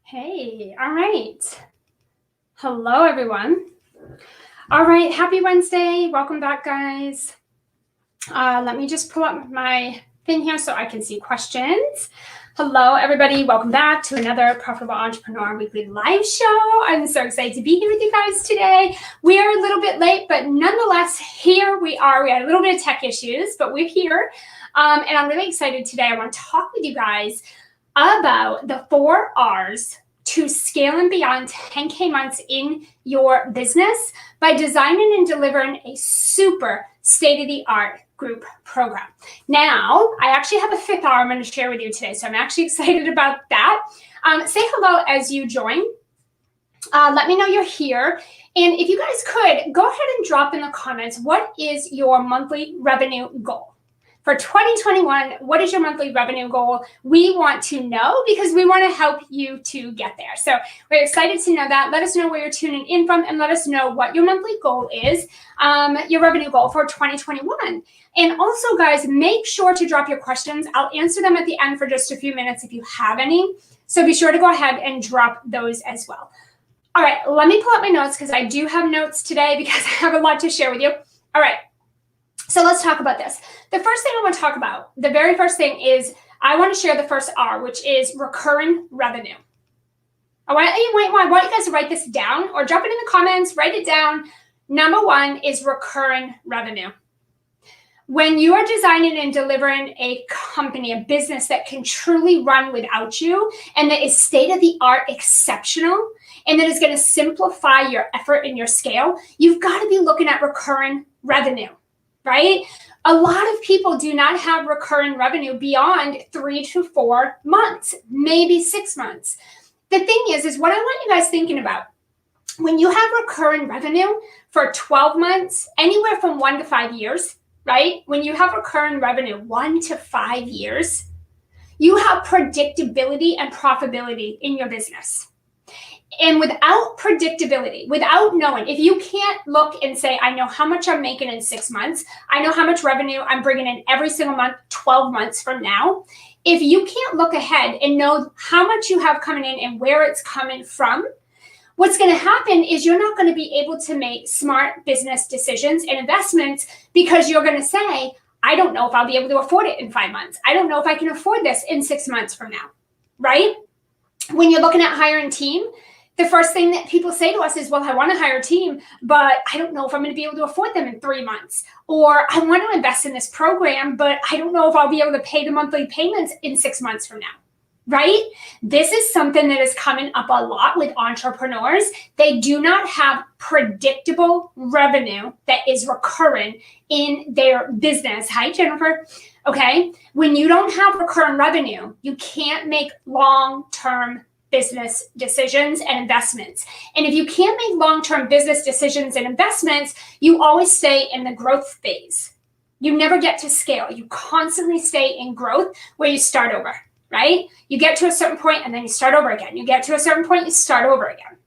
Hey, all right. Hello, everyone. All right, happy Wednesday. Welcome back, guys. Let me just pull up my thing here so I can see questions. Hello, everybody. Welcome back to another Profitable Entrepreneur Weekly Live Show. I'm so excited to be here with you guys today. We are a little bit late, but nonetheless, here we are. We had a little bit of tech issues, but we're here. And I'm really excited today. I want to talk with you guys about the 4 R's to scale and beyond 10K months in your business by designing and delivering a super state-of-the-art group program. Now, I actually have a 5th R I'm going to share with you today, so I'm actually excited about that. Say hello as you join. Let me know you're here. And if you guys could, go ahead and drop in the comments, what is your monthly revenue goal? For 2021, what is your monthly revenue goal? We want to know because we want to help you to get there. So we're excited to know that. Let us know where you're tuning in from and let us know what your monthly goal is, your revenue goal for 2021. And also, guys, make sure to drop your questions. I'll answer them at the end for just a few minutes if you have any. So be sure to go ahead and drop those as well. All right, let me pull up my notes because I do have notes today because I have a lot to share with you. All right. So let's talk about this. The first thing I want to talk about, the very first thing is I want to share the first R, which is recurring revenue. I want you guys to write this down or drop it in the comments, write it down. Number 1 is recurring revenue. When you are designing and delivering a company, a business that can truly run without you and that is state-of-the-art exceptional and that is going to simplify your effort and your scale, you've got to be looking at recurring revenue. Right? A lot of people do not have recurring revenue beyond 3 to 4 months, maybe 6 months. The thing is what I want you guys thinking about, when you have recurring revenue for 12 months, anywhere from 1 to 5 years, right? When you have recurring revenue 1 to 5 years, you have predictability and profitability in your business. And without predictability, without knowing, if you can't look and say, I know how much I'm making in 6 months, I know how much revenue I'm bringing in every single month, 12 months from now, if you can't look ahead and know how much you have coming in and where it's coming from, what's going to happen is you're not going to be able to make smart business decisions and investments because you're going to say, I don't know if I'll be able to afford it in 5 months. I don't know if I can afford this in 6 months from now, right? When you're looking at hiring a team, the first thing that people say to us is, well, I want to hire a team, but I don't know if I'm going to be able to afford them in 3 months. Or I want to invest in this program, but I don't know if I'll be able to pay the monthly payments in 6 months from now, right? This is something that is coming up a lot with entrepreneurs. They do not have predictable revenue that is recurring in their business. Hi, Jennifer. Okay. When you don't have recurring revenue, you can't make long-term business decisions and investments. And if you can't make long-term business decisions and investments, you always stay in the growth phase. You never get to scale. You constantly stay in growth where you start over, right? You get to a certain point and then you start over again. You get to a certain point, you start over again,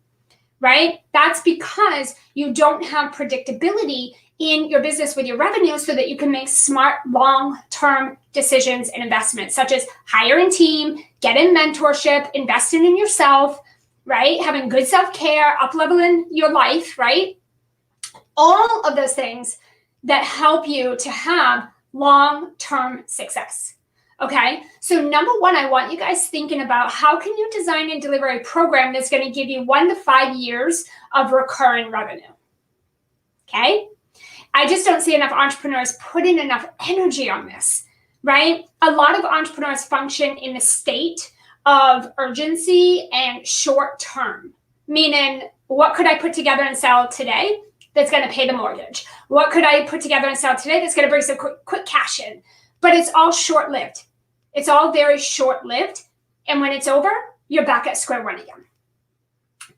right? That's because you don't have predictability in your business with your revenue so that you can make smart long-term decisions and investments, such as hiring a team, getting mentorship, investing in yourself, right? Having good self-care, up-leveling your life, right? All of those things that help you to have long-term success. Okay, so number 1, I want you guys thinking about how can you design and deliver a program that's going to give you 1 to 5 years of recurring revenue. Okay, I just don't see enough entrepreneurs putting enough energy on this, right? A lot of entrepreneurs function in a state of urgency and short term, meaning what could I put together and sell today that's going to pay the mortgage? What could I put together and sell today that's going to bring some quick cash in? But it's all short-lived. It's all very short-lived. And when it's over, you're back at square one again.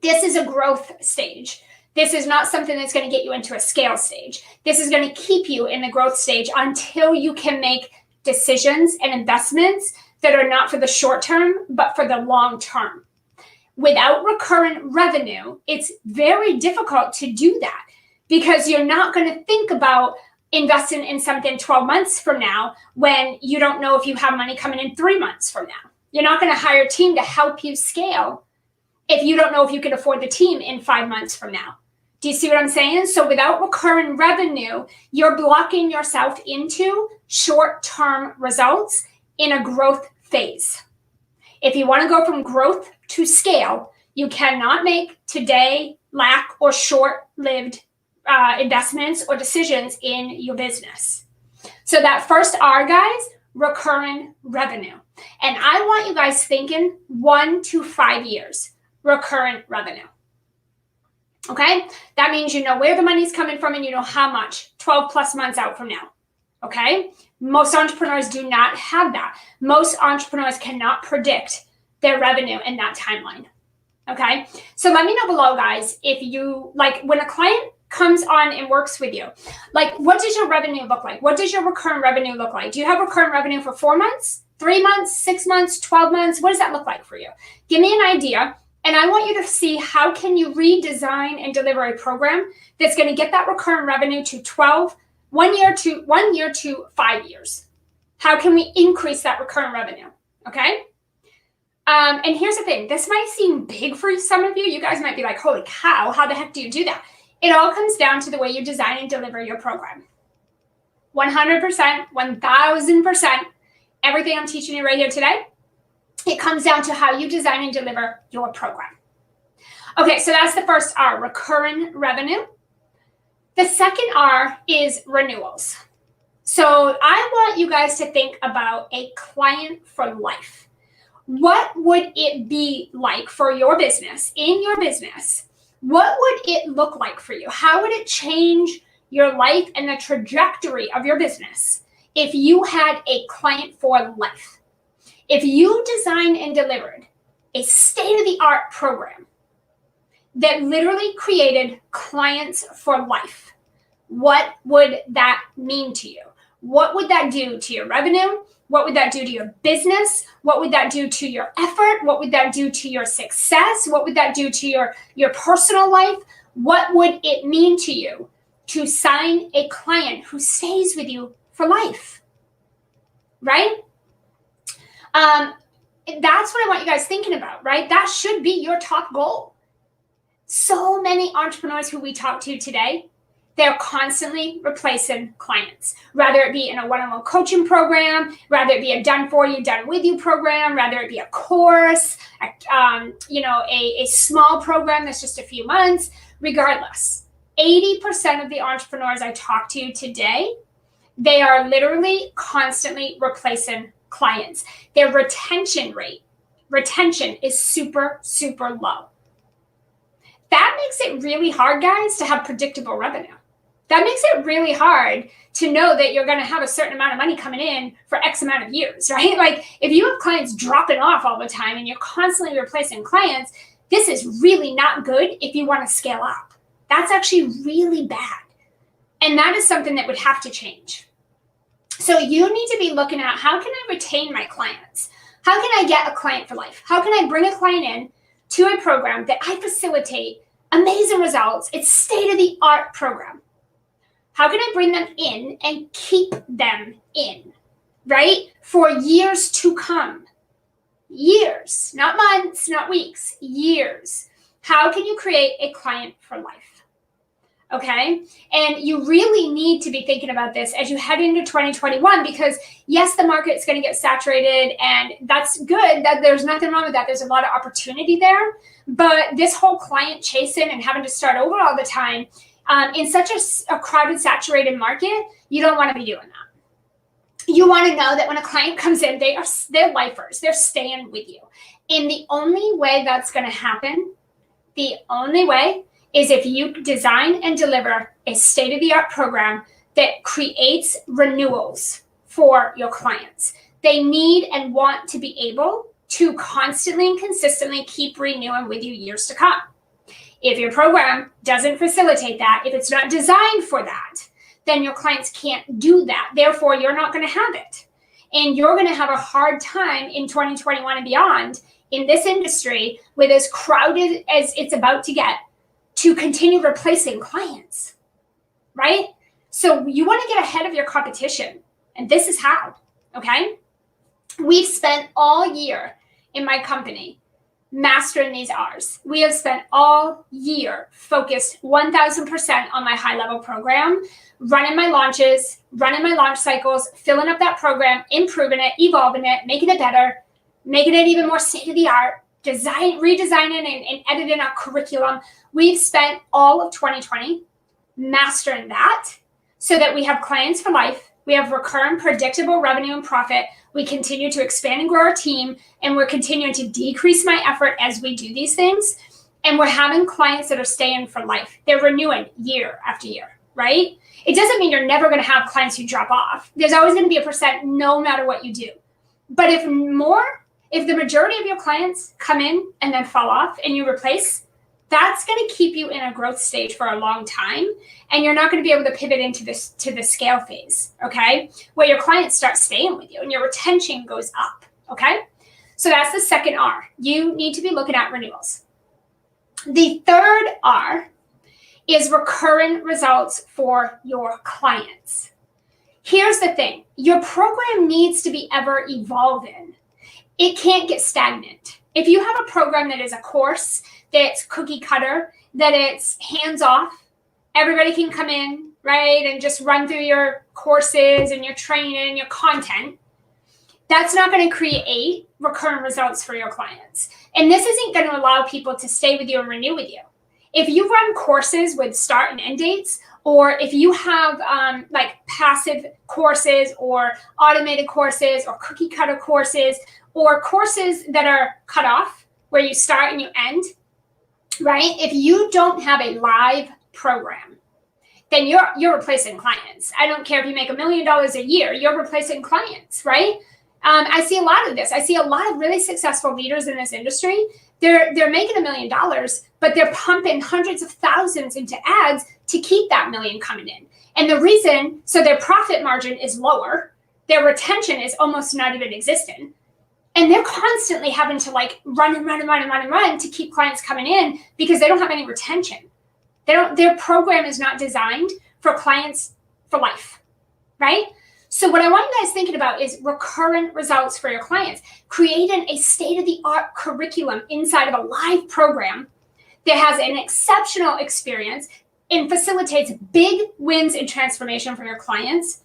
This is a growth stage. This is not something that's going to get you into a scale stage. This is going to keep you in the growth stage until you can make decisions and investments that are not for the short term, but for the long term. Without recurrent revenue, it's very difficult to do that because you're not going to think about investing in something 12 months from now when you don't know if you have money coming in 3 months from now. You're not going to hire a team to help you scale if you don't know if you can afford the team in 5 months from now. Do you see what I'm saying? So without recurring revenue, you're blocking yourself into short-term results in a growth phase. If you want to go from growth to scale, you cannot make today, lack, or short-lived investments or decisions in your business. So that first R, guys, recurring revenue. And I want you guys thinking 1 to 5 years, recurring revenue. Okay? That means you know where the money's coming from and you know how much, 12 plus months out from now. Okay? Most entrepreneurs do not have that. Most entrepreneurs cannot predict their revenue in that timeline. Okay? So let me know below, guys, if you, like, when a client comes on and works with you, like, what does your revenue look like? What does your recurring revenue look like? Do you have recurring revenue for 4 months, 3 months, 6 months, 12 months? What does that look like for you? Give me an idea. And I want you to see how can you redesign and deliver a program that's going to get that recurring revenue to 1 year to 5 years. How can we increase that recurring revenue? Okay. And here's the thing. This might seem big for some of you. You guys might be like, holy cow, how the heck do you do that? It all comes down to the way you design and deliver your program. 100%, 1000%, everything I'm teaching you right here today, it comes down to how you design and deliver your program. Okay, so that's the first R, recurring revenue. The second R is renewals. So I want you guys to think about a client for life. What would it be like for your business, in your business? What would it look like for you? How would it change your life and the trajectory of your business if you had a client for life? If you designed and delivered a state-of-the-art program that literally created clients for life, what would that mean to you? What would that do to your revenue? What would that do to your business? What would that do to your effort? What would that do to your success? What would that do to your personal life? What would it mean to you to sign a client who stays with you for life? Right? That's what I want you guys thinking about, right? That should be your top goal. So many entrepreneurs who we talk to today, they're constantly replacing clients, rather it be in a one-on-one coaching program, rather it be a done for you, done with you program, rather it be a course, a small program that's just a few months. Regardless, 80% of the entrepreneurs I talk to today, they are literally constantly replacing clients. Their retention is super, super low. That makes it really hard, guys, to have predictable revenue. That makes it really hard to know that you're going to have a certain amount of money coming in for X amount of years, right? Like if you have clients dropping off all the time and you're constantly replacing clients, this is really not good if you want to scale up. That's actually really bad. And that is something that would have to change. So you need to be looking at, how can I retain my clients? How can I get a client for life? How can I bring a client in to a program that I facilitate amazing results? It's state-of-the-art program. How can I bring them in and keep them in, right? For years to come. Years, not months, not weeks, years. How can you create a client for life? Okay? And you really need to be thinking about this as you head into 2021, because yes, the market's going to get saturated, and that's good. That there's nothing wrong with that. There's a lot of opportunity there. But this whole client chasing and having to start over all the time, in such a crowded, saturated market, you don't want to be doing that. You want to know that when a client comes in, they're lifers. They're staying with you. And the only way that's going to happen, the only way, is if you design and deliver a state-of-the-art program that creates renewals for your clients. They need and want to be able to constantly and consistently keep renewing with you years to come. If your program doesn't facilitate that, if it's not designed for that, then your clients can't do that. Therefore, you're not going to have it. And you're going to have a hard time in 2021 and beyond in this industry, with as crowded as it's about to get, to continue replacing clients, right? So you want to get ahead of your competition. And this is how, okay? We've spent all year in my company mastering these R's. We have spent all year focused 1000% on my high level program, running my launches, running my launch cycles, filling up that program, improving it, evolving it, making it better, making it even more state of the art, redesigning and editing our curriculum. We've spent all of 2020 mastering that so that we have clients for life. We have recurring, predictable revenue and profit. We continue to expand and grow our team, and we're continuing to decrease my effort as we do these things. And we're having clients that are staying for life. They're renewing year after year, right? It doesn't mean you're never going to have clients who drop off. There's always going to be a percent no matter what you do. But if the majority of your clients come in and then fall off and you replace, that's going to keep you in a growth stage for a long time. And you're not going to be able to pivot into the scale phase, okay? Where your clients start staying with you and your retention goes up, okay? So that's the second R. You need to be looking at renewals. The third R is recurring results for your clients. Here's the thing. Your program needs to be ever evolving. It can't get stagnant. If you have a program that is a course that's cookie cutter, that it's hands off, everybody can come in, right, and just run through your courses and your training and your content, that's not going to create recurring results for your clients. And this isn't going to allow people to stay with you and renew with you. If you run courses with start and end dates, or if you have like passive courses or automated courses or cookie cutter courses or courses that are cut off where you start and you end, right? If you don't have a live program, then you're replacing clients. I don't care if you make $1 million a year, you're replacing clients, right? I see a lot of this. I see a lot of really successful leaders in this industry. They're making $1 million, but they're pumping hundreds of thousands into ads to keep that million coming in. And the reason, so their profit margin is lower, their retention is almost not even existent. And they're constantly having to like run to keep clients coming in because they don't have any retention. Their program is not designed for clients for life, right? So what I want you guys thinking about is recurrent results for your clients, creating a state-of-the-art curriculum inside of a live program that has an exceptional experience and facilitates big wins and transformation for your clients,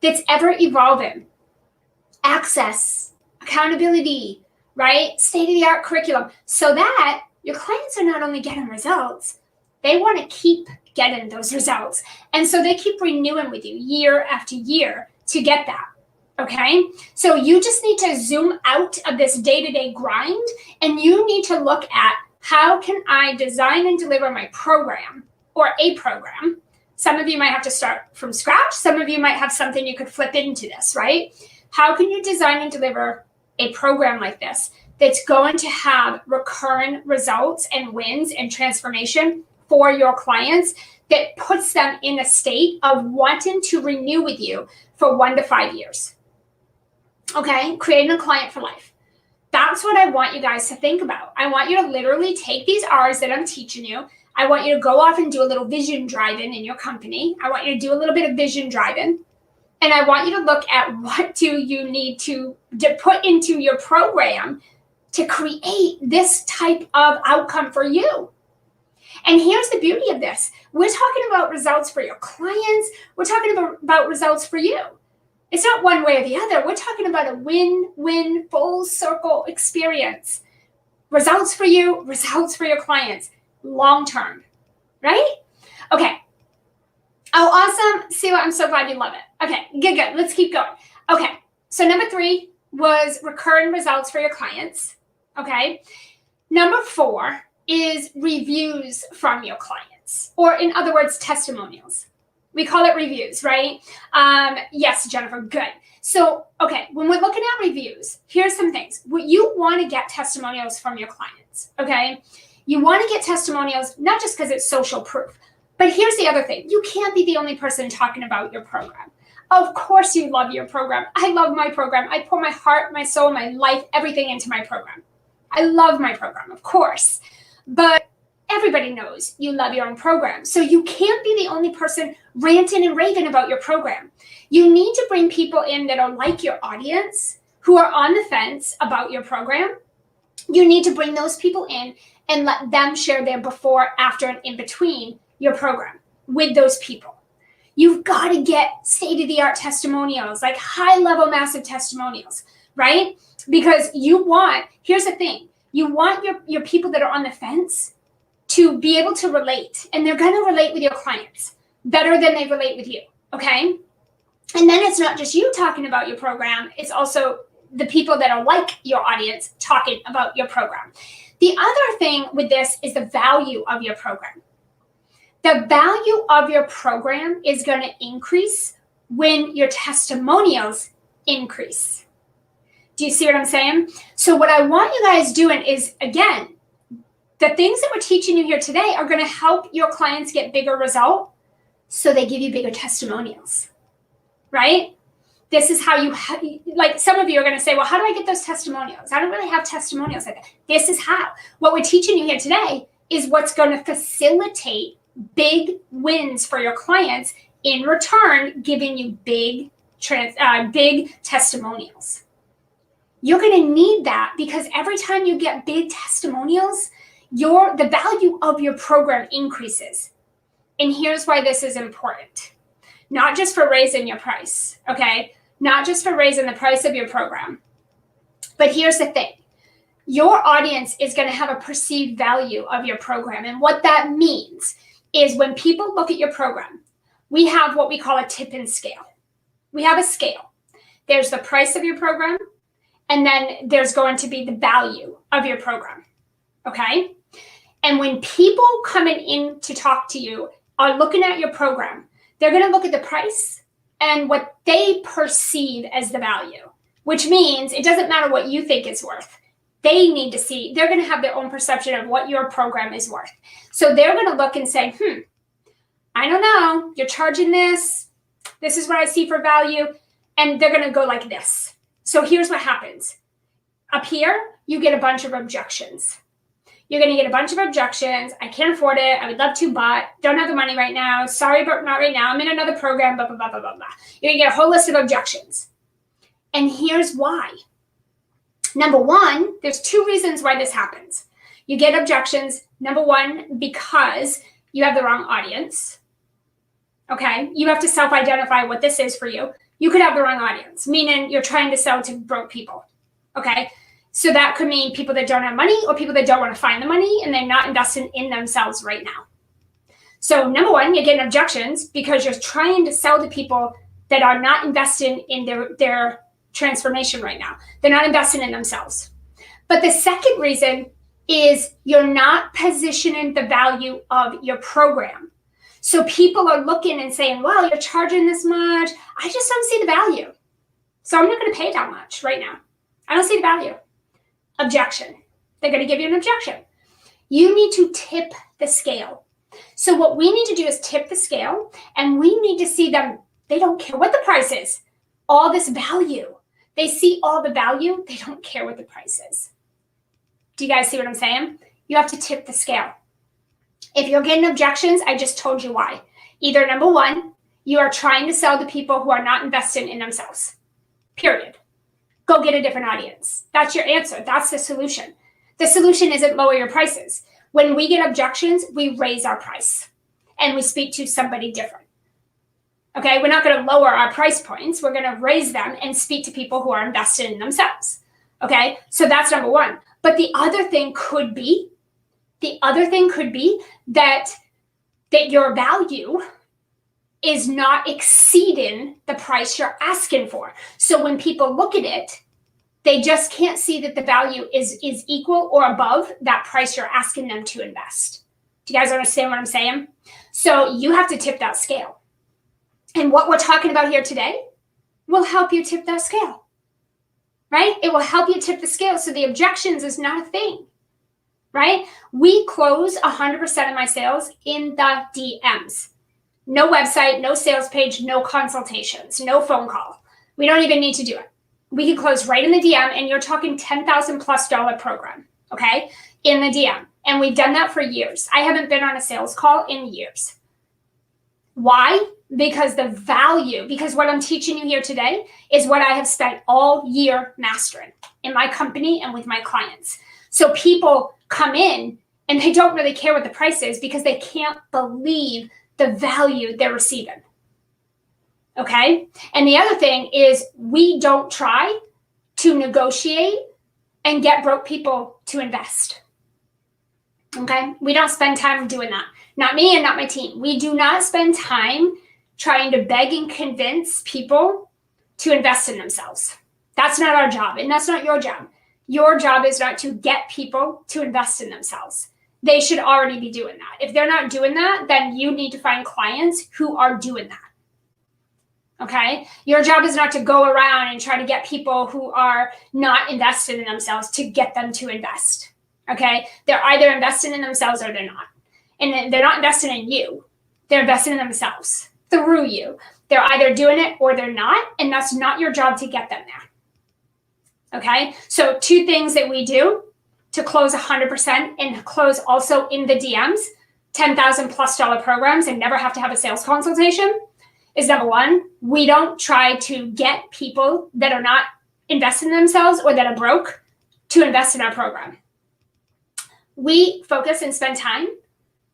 that's ever evolving. Access, accountability, right? State-of-the-art curriculum, so that your clients are not only getting results, they want to keep getting those results. And so they keep renewing with you year after year to get that, okay? So you just need to zoom out of this day-to-day grind, and you need to look at how can I design and deliver my program or a program. Some of you might have to start from scratch. Some of you might have something you could flip into this, right? How can you design and deliver a program like this that's going to have recurring results and wins and transformation for your clients that puts them in a state of wanting to renew with you for 1 to 5 years? Okay, creating a client for life. That's what I want you guys to think about. I want you to literally take these R's that I'm teaching you. I want you to go off and do a little vision driving in your company. I want you to do a little bit of vision driving. And I want you to look at what do you need to put into your program to create this type of outcome for you. And here's the beauty of this. We're talking about results for your clients. We're talking about results for you. It's not one way or the other. We're talking about a win-win, full circle experience. Results for you, results for your clients, long-term, right? Okay. Oh, awesome. See what? I'm so glad you love it. Okay, good. Let's keep going. Okay, so number 3 was recurring results for your clients. Okay. Number 4 is reviews from your clients, or in other words, testimonials. We call it reviews, right? Yes, Jennifer, good. So, okay, when we're looking at reviews, here's some things. You want to get testimonials from your clients, okay? You want to get testimonials, not just because it's social proof, but here's the other thing. You can't be the only person talking about your program. Of course you love your program. I love my program. I pour my heart, my soul, my life, everything into my program. I love my program, of course. But everybody knows you love your own program. So you can't be the only person ranting and raving about your program. You need to bring people in that are like your audience, who are on the fence about your program, you need to bring those people in and let them share their before, after, and in between your program with those people. You've got to get state-of-the-art testimonials, like high-level, massive testimonials, right? Because here's the thing, you want your people that are on the fence to be able to relate, and they're going to relate with your clients better than they relate with you, okay? And then it's not just you talking about your program, it's also the people that are like your audience talking about your program. The other thing with this is the value of your program. The value of your program is going to increase when your testimonials increase. Do you see what I'm saying? So what I want you guys doing is, again, the things that we're teaching you here today are going to help your clients get bigger result, so they give you bigger testimonials, right? This is how like some of you are going to say, well, how do I get those testimonials? I don't really have testimonials like that. This is how. What we're teaching you here today is what's going to facilitate big wins for your clients, in return giving you big testimonials. You're going to need that, because every time you get big testimonials, the value of your program increases. And here's why this is important. Not just for raising your price, okay? Not just for raising the price of your program. But here's the thing. Your audience is going to have a perceived value of your program. And what that means is, when people look at your program, we have what we call a tip and scale. We have a scale. There's the price of your program, and then there's going to be the value of your program, okay? And when people coming in to talk to you are looking at your program, they're going to look at the price and what they perceive as the value, which means it doesn't matter what you think it's worth. They need to see, they're going to have their own perception of what your program is worth. So they're going to look and say, I don't know, you're charging this. This is what I see for value. And they're going to go like this. So here's what happens. Up here, you get a bunch of objections. You're going to get a bunch of objections. I can't afford it. I would love to, but don't have the money right now. Sorry, but not right now. I'm in another program, blah, blah, blah, blah, blah, blah. You're going to get a whole list of objections. And here's why. Number one, there's two reasons why this happens. You get objections. Number one, because you have the wrong audience. Okay? You have to self-identify what this is for you. You could have the wrong audience, meaning you're trying to sell to broke people. Okay? So that could mean people that don't have money, or people that don't want to find the money and they're not investing in themselves right now. So number one, you're getting objections because you're trying to sell to people that are not investing in their transformation right now. They're not investing in themselves. But the second reason is you're not positioning the value of your program. So people are looking and saying, well, you're charging this much. I just don't see the value. So I'm not going to pay that much right now. I don't see the value. Objection. They're going to give you an objection. You need to tip the scale. So what we need to do is tip the scale, and we need to see them. They don't care what the price is. All this value. They see all the value. They don't care what the price is. Do you guys see what I'm saying? You have to tip the scale. If you're getting objections, I just told you why. Either number one, you are trying to sell to people who are not investing in themselves. Period. Go get a different audience. That's your answer. That's the solution. The solution isn't lower your prices. When we get objections, we raise our price and we speak to somebody different. Okay, we're not going to lower our price points. We're going to raise them and speak to people who are invested in themselves. Okay, so that's number one. But the other thing could be that your value is not exceeding the price you're asking for. So when people look at it, they just can't see that the value is equal or above that price you're asking them to invest. Do you guys understand what I'm saying? So you have to tip that scale. And what we're talking about here today will help you tip that scale, right? It will help you tip the scale so the objections is not a thing, right? We close 100% of my sales in the DMs. No website, no sales page, no consultations, no phone call. We don't even need to do it. We can close right in the DM, and you're talking $10,000+ program, okay, in the DM. And we've done that for years. I haven't been on a sales call in years. Why? because what I'm teaching you here today is what I have spent all year mastering in my company and with my clients. So people come in and they don't really care what the price is because they can't believe the value they're receiving. Okay? And the other thing is we don't try to negotiate and get broke people to invest. Okay? We don't spend time doing that. Not me and not my team. We do not spend time trying to beg and convince people to invest in themselves. That's not our job, and that's not your job. Your job is not to get people to invest in themselves. They should already be doing that. If they're not doing that, then you need to find clients who are doing that. Okay? Your job is not to go around and try to get people who are not invested in themselves to get them to invest. Okay? They're either invested in themselves or they're not. And they're not invested in you. They're invested in themselves through you. They're either doing it or they're not, and that's not your job to get them there. Okay? So 2 things that we do to close 100% and close also in the DMs, $10,000+ programs and never have to have a sales consultation is number 1, we don't try to get people that are not invested in themselves or that are broke to invest in our program. We focus and spend time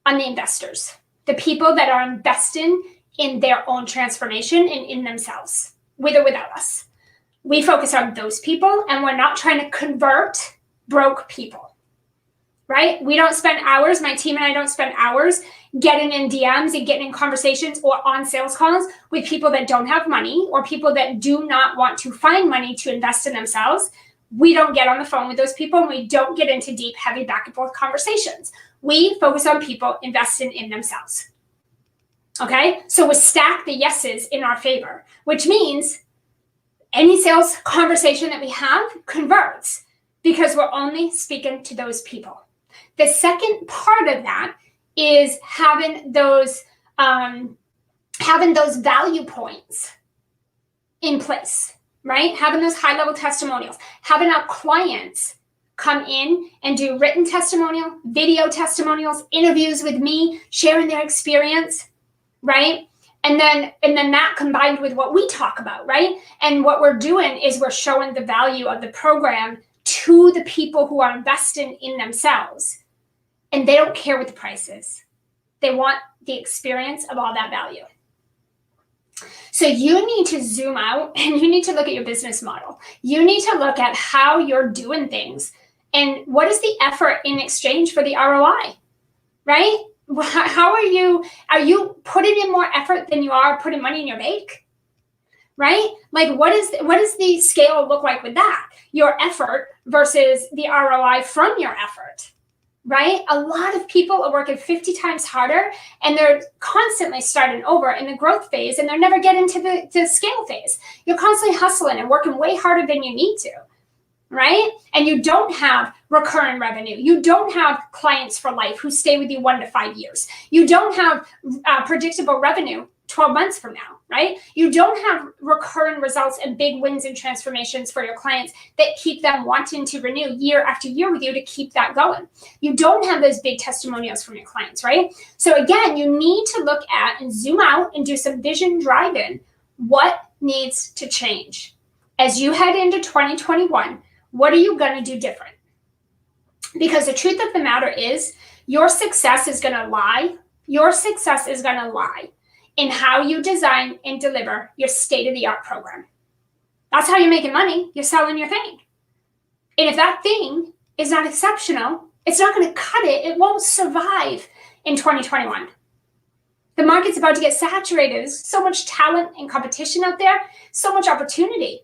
on the investors, the people that are investing in their own transformation and in themselves, with or without us. We focus on those people, and we're not trying to convert broke people, right? We don't spend hours, my team and I don't spend hours getting in DMs and getting in conversations or on sales calls with people that don't have money or people that do not want to find money to invest in themselves. We don't get on the phone with those people, and we don't get into deep, heavy back and forth conversations. We focus on people investing in themselves. Okay? So we stack the yeses in our favor, which means any sales conversation that we have converts because we're only speaking to those people. The second part of that is having those value points in place, right? Having those high-level testimonials, having our clients come in and do written testimonial, video testimonials, interviews with me, sharing their experience, right? And then that combined with what we talk about, right? And what we're doing is we're showing the value of the program to the people who are investing in themselves. And they don't care what the price is. They want the experience of all that value. So you need to zoom out and you need to look at your business model. You need to look at how you're doing things and what is the effort in exchange for the ROI, right? How are you putting in more effort than you are putting money in your bank, right? Like what does the scale look like with that? Your effort versus the ROI from your effort, right? A lot of people are working 50 times harder and they're constantly starting over in the growth phase and they're never getting to the scale phase. You're constantly hustling and working way harder than you need to, right? And you don't have recurring revenue. You don't have clients for life who stay with you 1 to 5 years. You don't have predictable revenue 12 months from now, right? You don't have recurring results and big wins and transformations for your clients that keep them wanting to renew year after year with you to keep that going. You don't have those big testimonials from your clients, right? So again, you need to look at and zoom out and do some vision driving. What needs to change? As you head into 2021, what are you going to do different? Because the truth of the matter is your success is going to lie. Your success is going to lie in how you design and deliver your state-of-the-art program. That's how you're making money. You're selling your thing. And if that thing is not exceptional, it's not going to cut it. It won't survive in 2021. The market's about to get saturated. There's so much talent and competition out there, so much opportunity.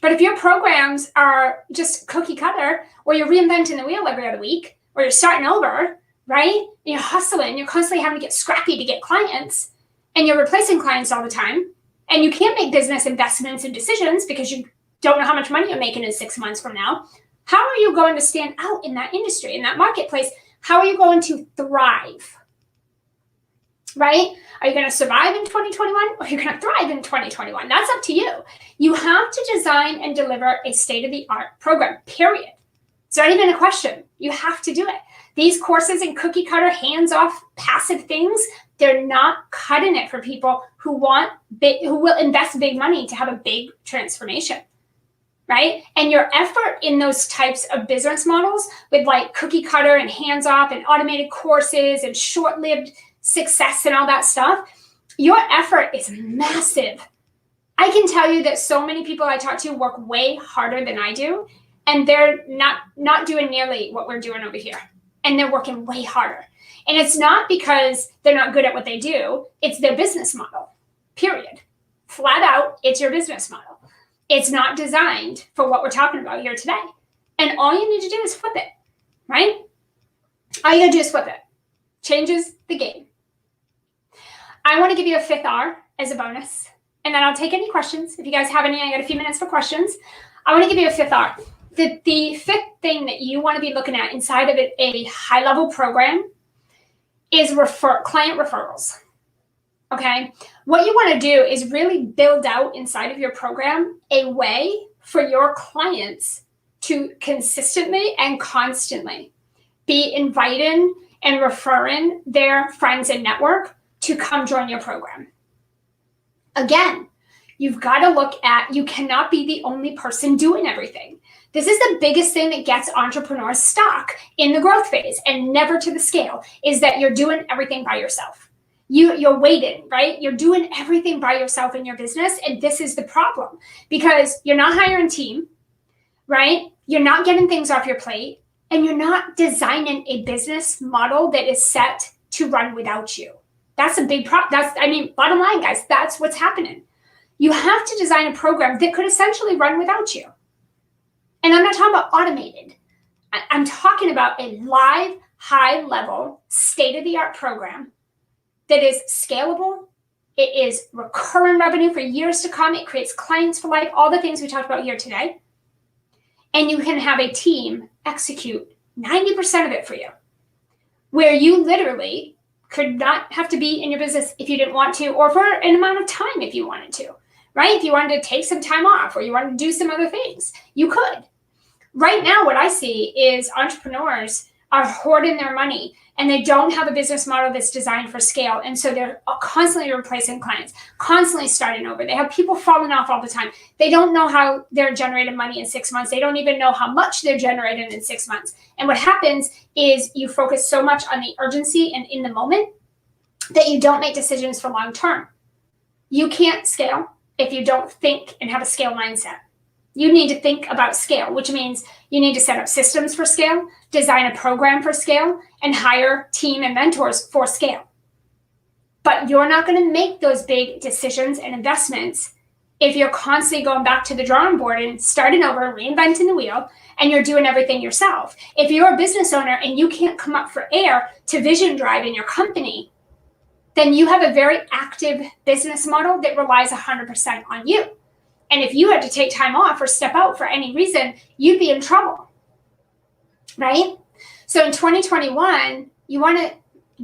But if your programs are just cookie cutter, or you're reinventing the wheel every other week, or you're starting over, right? And you're hustling, you're constantly having to get scrappy to get clients, and you're replacing clients all the time, and you can't make business investments and decisions because you don't know how much money you're making in 6 months from now, how are you going to stand out in that industry, in that marketplace? How are you going to thrive, right? Are you going to survive in 2021 or are you going to thrive in 2021? That's up to you. You have to design and deliver a state-of-the-art program, period. It's not even a question. You have to do it. These courses and cookie cutter, hands-off, passive things, they're not cutting it for people who will invest big money to have a big transformation, right? And your effort in those types of business models with like cookie cutter and hands-off and automated courses and short-lived success and all that stuff, your effort is massive. I can tell you that so many people I talk to work way harder than I do, and they're not doing nearly what we're doing over here. And they're working way harder. And it's not because they're not good at what they do. It's their business model, period. Flat out, it's your business model. It's not designed for what we're talking about here today. And all you need to do is flip it, right? All you gotta do is flip it. Changes the game. I want to give you a 5th R as a bonus. And then I'll take any questions. If you guys have any, I got a few minutes for questions. I want to give you a 5th R. The 5th thing that you want to be looking at inside of a high-level program is client referrals. Okay? What you want to do is really build out inside of your program a way for your clients to consistently and constantly be inviting and referring their friends and network to come join your program. Again, you've got to look at, you cannot be the only person doing everything. This is the biggest thing that gets entrepreneurs stuck in the growth phase and never to the scale, is that you're doing everything by yourself. You're waiting, right? You're doing everything by yourself in your business. And this is the problem, because you're not hiring a team, right? You're not getting things off your plate, and you're not designing a business model that is set to run without you. That's a big problem. Bottom line, guys, that's what's happening. You have to design a program that could essentially run without you. And I'm not talking about automated. I'm talking about a live, high-level, state-of-the-art program that is scalable. It is recurring revenue for years to come. It creates clients for life, all the things we talked about here today. And you can have a team execute 90% of it for you, where you literally could not have to be in your business if you didn't want to, or for an amount of time if you wanted to, right? If you wanted to take some time off or you wanted to do some other things, you could. Right now, what I see is entrepreneurs are hoarding their money, and they don't have a business model that's designed for scale. And so they're constantly replacing clients, constantly starting over. They have people falling off all the time. They don't know how they're generating money in 6 months. They don't even know how much they're generating in 6 months. And what happens is you focus so much on the urgency and in the moment that you don't make decisions for long term. You can't scale if you don't think and have a scale mindset. You need to think about scale, which means you need to set up systems for scale, design a program for scale, and hire team and mentors for scale. But you're not going to make those big decisions and investments if you're constantly going back to the drawing board and starting over, reinventing the wheel, and you're doing everything yourself. If you're a business owner and you can't come up for air to vision drive in your company, then you have a very active business model that relies 100% on you. And if you had to take time off or step out for any reason, you'd be in trouble, right? So in 2021, you want to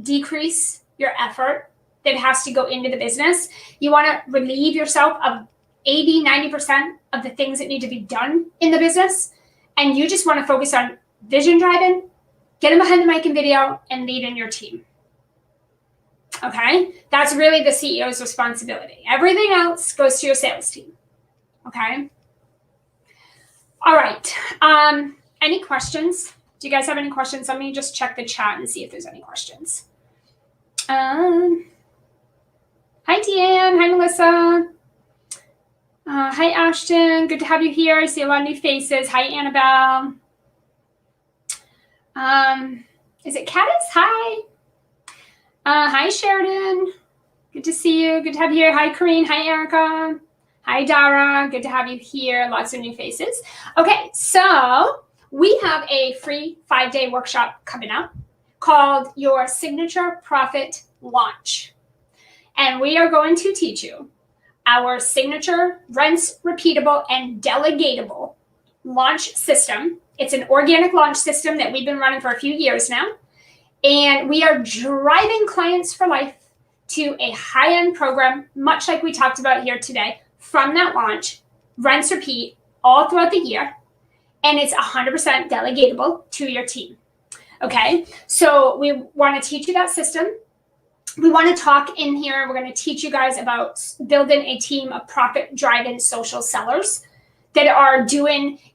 decrease your effort that has to go into the business. You want to relieve yourself of 80, 90% of the things that need to be done in the business. And you just want to focus on vision driving, getting behind the mic and video, and leading your team. Okay? That's really the CEO's responsibility. Everything else goes to your sales team. Okay. All right. Any questions? Do you guys have any questions? Let me just check the chat and see if there's any questions. Hi, Deanne. Hi, Melissa. Hi, Ashton. Good to have you here. I see a lot of new faces. Hi, Annabelle. Is it Caddis? Hi. Hi, Sheridan. Good to see you. Good to have you here. Hi, Corrine. Hi, Erica. Hi, Dara. Good to have you here. Lots of new faces. Okay, so we have a free 5-day workshop coming up called Your Signature Profit Launch. And we are going to teach you our signature, rinse, repeatable, and delegatable launch system. It's an organic launch system that we've been running for a few years now. And we are driving clients for life to a high-end program, much like we talked about here today, from that launch, rinse, repeat, all throughout the year. And it's 100% delegatable to your team. Okay, so we want to teach you that system. We want to talk in here. We're going to teach you guys about building a team of profit-driven social sellers that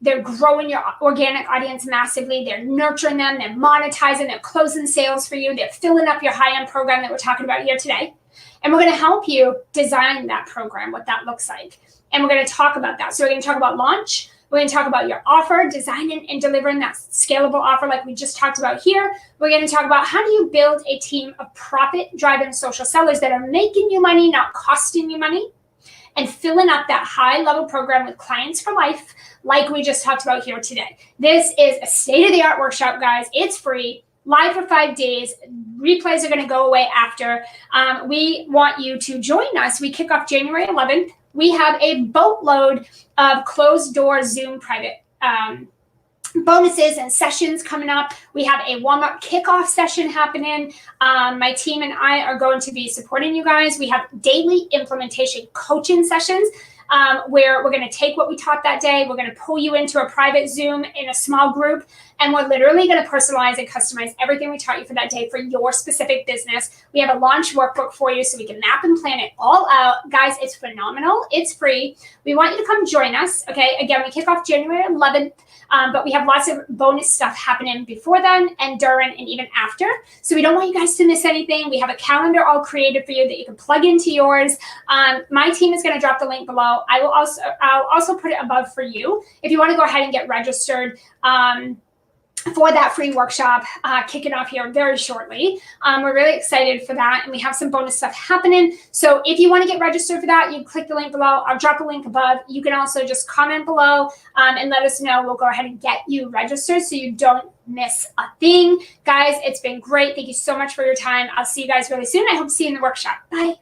they're growing your organic audience massively. They're nurturing them. They're monetizing. They're closing sales for you. They're filling up your high-end program that we're talking about here today. And we're going to help you design that program, what that looks like. And we're going to talk about that. So we're going to talk about launch. We're going to talk about your offer, designing and delivering that scalable offer like we just talked about here. We're going to talk about how do you build a team of profit-driven social sellers that are making you money, not costing you money, and filling up that high-level program with clients for life like we just talked about here today. This is a state-of-the-art workshop, guys. It's free, live for 5 days. Replays are going to go away after. We want you to join us. We kick off January 11th. We have a boatload of closed-door Zoom private bonuses and sessions coming up. We have a warm-up kickoff session happening. My team and I are going to be supporting you guys. We have daily implementation coaching sessions where we're going to take what we taught that day. We're going to pull you into a private Zoom in a small group, and we're literally going to personalize and customize everything we taught you for that day for your specific business. We have a launch workbook for you so we can map and plan it all out. Guys, it's phenomenal. It's free. We want you to come join us. Okay, again, we kick off January 11th. But we have lots of bonus stuff happening before then and during and even after. So we don't want you guys to miss anything. We have a calendar all created for you that you can plug into yours. My team is going to drop the link below. I'll also put it above for you if you want to go ahead and get registered for that free workshop kicking off here very shortly. We're really excited for that, and we have some bonus stuff happening. So if you want to get registered for that, you click the link below. I'll drop a link above. You can also just comment below and let us know. We'll go ahead and get you registered so you don't miss a thing. Guys, it's been great. Thank you so much for your time. I'll see you guys really soon. I hope to see you in the workshop. Bye.